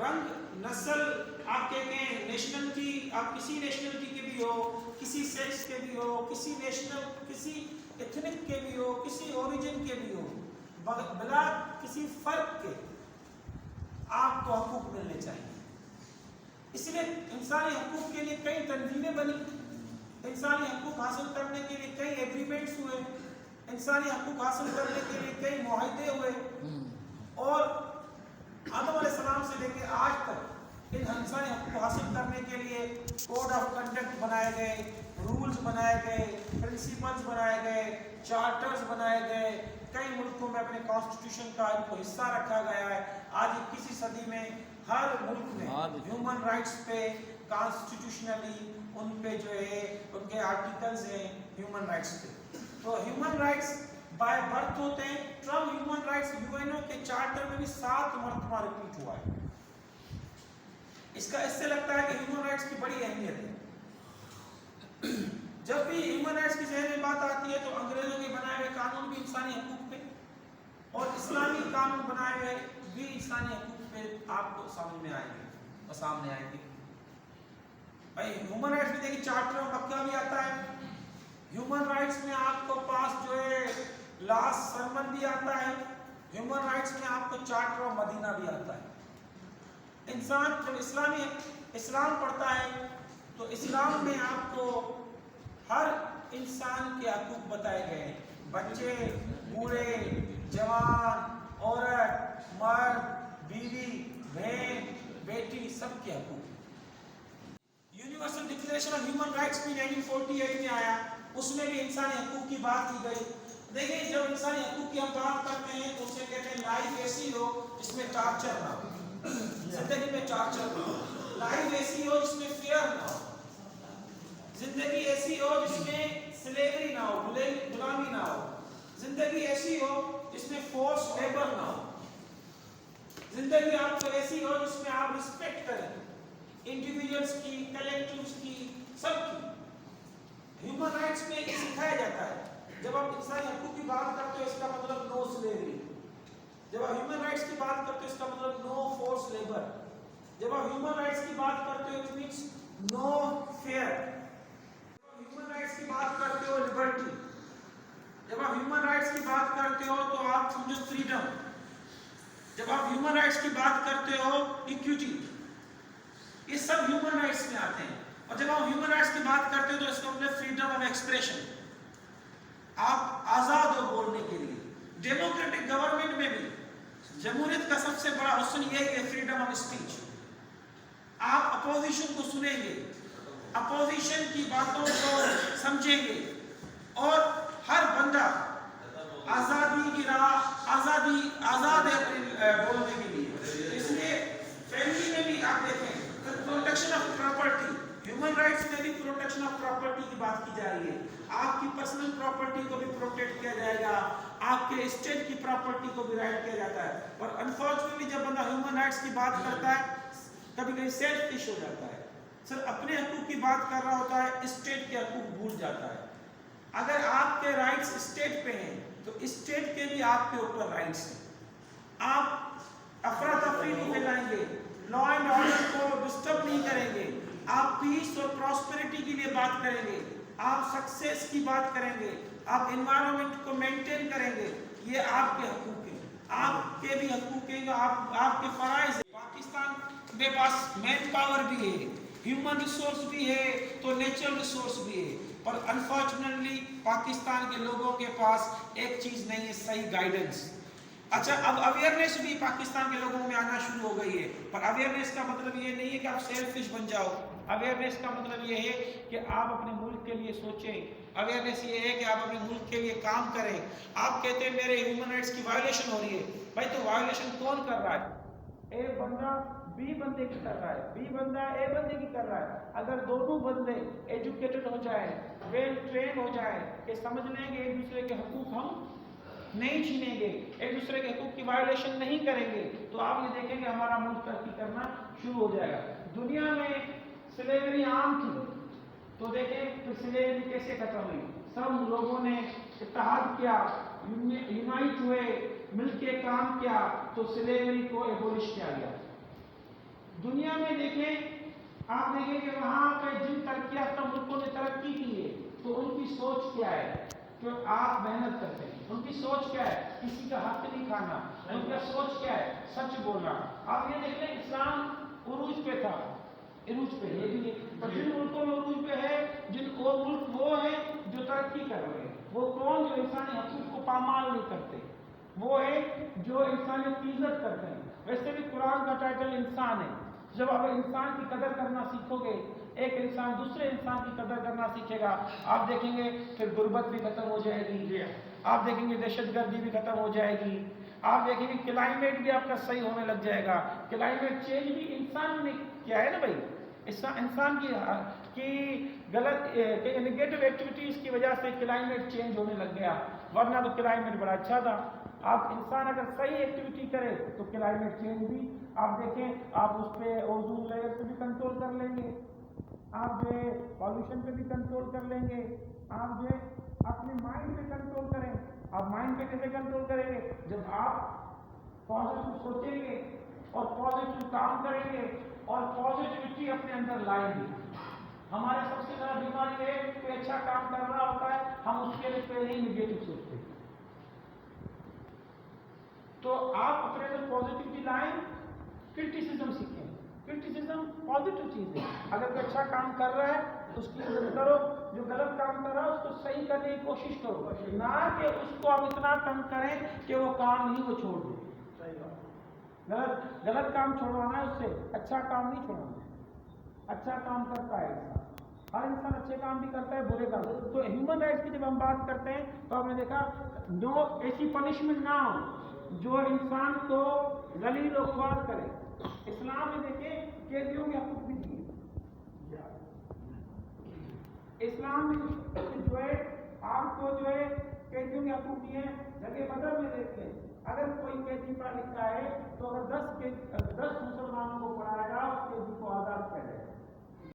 رنگ، نسل، آپ کہتے ہیں نیشنلٹی، آپ کسی نیشنلٹی کے بھی ہو، کسی سیکس کے بھی ہو، کسی ایتھنک کے بھی ہو، کسی اوریجن کے بھی ہو، بلا کسی فرق کے آپ کو حقوق ملنے چاہیے. اس لیے انسانی حقوق کے لیے کئی تنظیمیں بنی، انسانی حقوق حاصل کرنے کے لیے کئی ایگریمنٹس ہوئے، انسانی حقوق حاصل کرنے کے لیے کئی معاہدے ہوئے، اور آدم علیہ السلام سے لے کے آج تک ان انسانی حقوق حاصل کرنے کے لیے کوڈ آف کنڈکٹ بنائے گئے، رولز بنائے گئے، پرنسپلز بنائے گئے، چارٹرز بنائے گئے. کئی ملکوں میں اپنے کانسٹیٹیوشن کا ان کو حصہ رکھا گیا ہے. آج 21ویں صدی میں ہر ملک میں ہیومن رائٹس پہ کانسٹیٹیوشنلی ان پہ جو ہے ان کے آرٹیکلز ہیں ہیومن رائٹس پہ. تو ہیومن رائٹس بائی برتھ ہوتے ہیں. Term human rights U N O کے چارٹر میں بھی 7 مرتبہ ریپیٹ ہوا ہے. اس سے لگتا ہے کہ ہیومن رائٹس کی بڑی اہمیت ہے. جب بھی ہیومن رائٹس کی ذہن میں بات آتی ہے تو انگریزوں کے بنائے ہوئے قانون بھی انسانی حقوق پہ اور اسلامی قانون بنائے ہوئے بھی انسانی حقوق پہ آپ کو سمجھ میں آئیں گے اور سامنے آئیں گے. بھائی ہیومن رائٹس میں دیکھیے چارٹر آف مکہ بھی آتا ہے. ہیومن رائٹس میں آپ کو پاس جو ہے لاسٹ سرمن بھی آتا ہے. ہیومن رائٹس میں آپ کو چارٹر آف مدینہ بھی آتا ہے. انسان جب اسلام پڑھتا ہے تو اسلام میں آپ کو ہر انسان کے حقوق بتائے گئے ہیں. بچے، بوڑھے، جوان، عورت، مرد، بیوی، بہن، بیٹی، سب کے حقوق. Universal declaration of human rights بھی 1948 میں آیا. اس میں بھی انسانی حقوق کی بات کی گئی. دیکھیں جب انسانی حقوق کی ہم بات کرتے ہیں تو اسے کہتے ہیں لائف ایسی ہو جس میں ٹارچر نہ ہو، زندگی میں ٹارچر نہ ہو. لائف ایسی ہو جس میں فیئر نہ ہو. زندگی ایسی ہو جس میں سلیوری نہ ہو، غلامی نہ ہو. زندگی ایسی ہو جس میں فورس لیبر نہ ہو. زندگی آپ کو ایسی ہو جس میں آپ رسپیکٹ کریں انڈیویجولز کی، کلیکٹیوز کی، سب کی. ہیومن رائٹس میں یہ سکھایا جاتا ہے. جب آپ انسانی حقوق کی بات کرتے ہو اس کا مطلب نو سلیوری. جب آپ ہیومن رائٹس کی بات کرتے ہو اس کا مطلب نو فورس لیبر. جب آپ ہیومن رائٹس کی بات کرتے ہو اٹ مینس نو فیئر. جب آپ ہیومن رائٹس کی بات کرتے ہو لبرٹی. جب آپ ہیومن رائٹس کی بات کرتے ہو تو آپ سمجھو فریڈم. جب آپ ہیومن رائٹس کی بات کرتے ہو ایکوٹی. یہ سب ہیومن رائٹس میں آتے ہیں. اور جب آپ ہیومن رائٹس کی بات کرتے ہو تو اس کا مطلب فریڈم آف ایکسپریشن. آپ آزاد ہو بولنے کے لیے. ڈیموکریٹک گورنمنٹ میں بھی جمہوریت کا سب سے بڑا حسن یہ ہے کہ فریڈم آف اسپیچ. آپ اپوزیشن کو سنیں گے، اپوزیشن کی باتوں کو سمجھیں گے، اور ہر بندہ آزادی کی راہ آزاد ہے بولنے کے لیے. اس لیے فیملی میں بھی آپ دیکھیں protection of property. Human rights میں بھی پروٹیکشن آف پراپرٹی کی بات کی جا رہی ہے. آپ کی پرسنل پراپرٹی کو بھی پروٹیکٹ کیا جائے گا، آپ کے اسٹیٹ کی پراپرٹی کو بھی رائٹ کیا جاتا ہے. اور انفارچونیٹلی جب بندہ ہیومن رائٹس کی بات کرتا ہے کبھی کبھی سیلفش ہو جاتا ہے. صرف اپنے حقوق کی بات کر رہا ہوتا ہے، اسٹیٹ کے حقوق بھول جاتا ہے. اگر آپ کے رائٹس اسٹیٹ پہ ہیں تو اسٹیٹ کے بھی آپ کے اوپر رائٹس ہیں. آپ افراتفری نہیں پھیلائیں گے، لا اینڈ آرڈر کو ڈسٹرب نہیں کریں گے، آپ پیس اور پراسپیرٹی کے لیے بات کریں گے، آپ سکسیس کی بات کریں گے، آپ انوائرمنٹ کو مینٹین کریں گے. یہ آپ کے حقوق ہیں. آپ کے بھی حقوق ہیں، آپ کے فرائض ہیں. پاکستان کے پاس مین پاور بھی ہے، ہیومن ریسورس بھی ہے تو نیچرل ریسورس بھی ہے. پر انفارچونیٹلی پاکستان کے لوگوں کے پاس ایک چیز نہیں ہے، صحیح گائیڈنس. اچھا اب اویئرنیس بھی پاکستان کے لوگوں میں آنا شروع ہو گئی ہے. پر اویئرنیس کا مطلب یہ نہیں ہے کہ آپ سیلفش بن جاؤ. اویئرنیس کا مطلب یہ ہے کہ آپ اپنے ملک کے لیے سوچیں. اویئرنیس یہ ہے کہ آپ اپنے ملک کے لیے کام کریں. آپ کہتے ہیں میرے ہیومن رائٹس کی وائلیشن ہو رہی ہے. بھائی تو وائلیشن کون کر رہا ہے؟ اے بندہ بی بندے کی کر رہا ہے، بی بندہ اے بندے کی کر رہا ہے. اگر دونوں بندے ایجوکیٹڈ ہو جائیں، ویل ٹرین ہو جائیں کہ سمجھ لیں گے ایک دوسرے کے حقوق ہم نہیں چھینیں گے، ایک دوسرے کے حقوق کی وائلیشن نہیں کریں گے، تو آپ یہ دیکھیں گے ہمارا ملک ترقی کرنا شروع ہو جائے گا. دنیا میں سلیوری عام تھی تو دیکھیں کہ سلیوری کیسے ختم ہوئی. سب لوگوں نے اتحاد کیا، یونائٹ ہوئے، مل کے کام کیا تو سلیوری کو ایبولش کیا گیا. دنیا میں دیکھیں آپ دیکھیں کہ وہاں پہ جن ترقی یافتہ ملکوں نے ترقی کی ہے تو ان کی سوچ کیا ہے کہ آپ محنت کرتے ہیں. ان کی سوچ کیا ہے؟ کسی کا حق نہیں کھانا. ان کا سوچ کیا ہے؟ سچ بولنا. آپ یہ دیکھ لیں اسلام عروج پہ تھا, عروج پہ, یہ بھی جن ملکوں میں عروج پہ ہے, جن وہ ملک وہ ہیں جو ترقی کر رہے ہیں. وہ کون؟ جو انسانی حقوق کو پامال نہیں کرتے, وہ ہے جو انسانیت کی عزت کرتے ہیں. ویسے بھی قرآن کا ٹائٹل انسان ہے. جب آپ انسان کی قدر کرنا سیکھو گے, ایک انسان دوسرے انسان کی قدر کرنا سیکھے گا, آپ دیکھیں گے پھر غربت بھی ختم ہو جائے گی, آپ دیکھیں گے دہشت گردی بھی ختم ہو جائے گی, آپ دیکھیں گے کلائمیٹ بھی آپ کا صحیح ہونے لگ جائے گا. کلائمیٹ چینج بھی انسان نے کیا ہے نا بھائی, انسان کی غلط نگیٹو ایکٹیویٹیز کی وجہ سے کلائمیٹ چینج ہونے لگ گیا, ورنہ تو کلائمیٹ بڑا اچھا تھا. آپ انسان اگر صحیح ایکٹیویٹی کرے تو کلائمیٹ چینج بھی آپ دیکھیں, آپ اس پہ اوزون لیئر پہ بھی کنٹرول کر لیں گے, آپ جو ہے پالوشن پہ بھی کنٹرول کر لیں گے, آپ جو ہے اپنے مائنڈ پہ کنٹرول کریں. آپ مائنڈ پہ کیسے کنٹرول کریں گے؟ جب آپ پازیٹیو سوچیں گے اور پازیٹیو کام کریں گے اور پازیٹیوٹی اپنے اندر لائیں گے. ہمارے سب سے زیادہ بیماری ہے کوئی اچھا کام کر رہا ہوتا ہے, ہم اس کے لیے پہلے ہی نگیٹو سوچتے ہیں. تو آپ اپنے اندر پازیٹیوٹی لائیں, کرٹیسزم سیکھیں. کرٹیسزم پازیٹیو چیز ہے. اگر کوئی اچھا کام کر رہا ہے اس کی عزت کرو, جو غلط کام کر رہا ہے اس کو صحیح کرنے کی کوشش کرو, نہ کہ اس کو آپ اتنا تنگ کریں کہ وہ کام نہیں وہ چھوڑ دے. غلط کام چھوڑوانا ہے اس سے, اچھا کام نہیں چھوڑوانا ہے. اچھا کام کرتا ہے انسان, ہر انسان اچھے کام بھی کرتا ہے, برے کام. تو ہیومن رائٹس کی جب ہم بات کرتے ہیں تو ہم نے دیکھا نو ایسی پنشمنٹ نہ ہو جو انسان کو ذلیل و خوار کرے. اسلام میں دیکھیں قیدیوں کے حقوق بھی دیے. اسلام میں جو ہے آپ کو جو ہے قیدیوں کے حقوق دیے ہیں. جگہ بدر میں دیکھیں, اگر کوئی قیدی پڑھا لکھا ہے تو اگر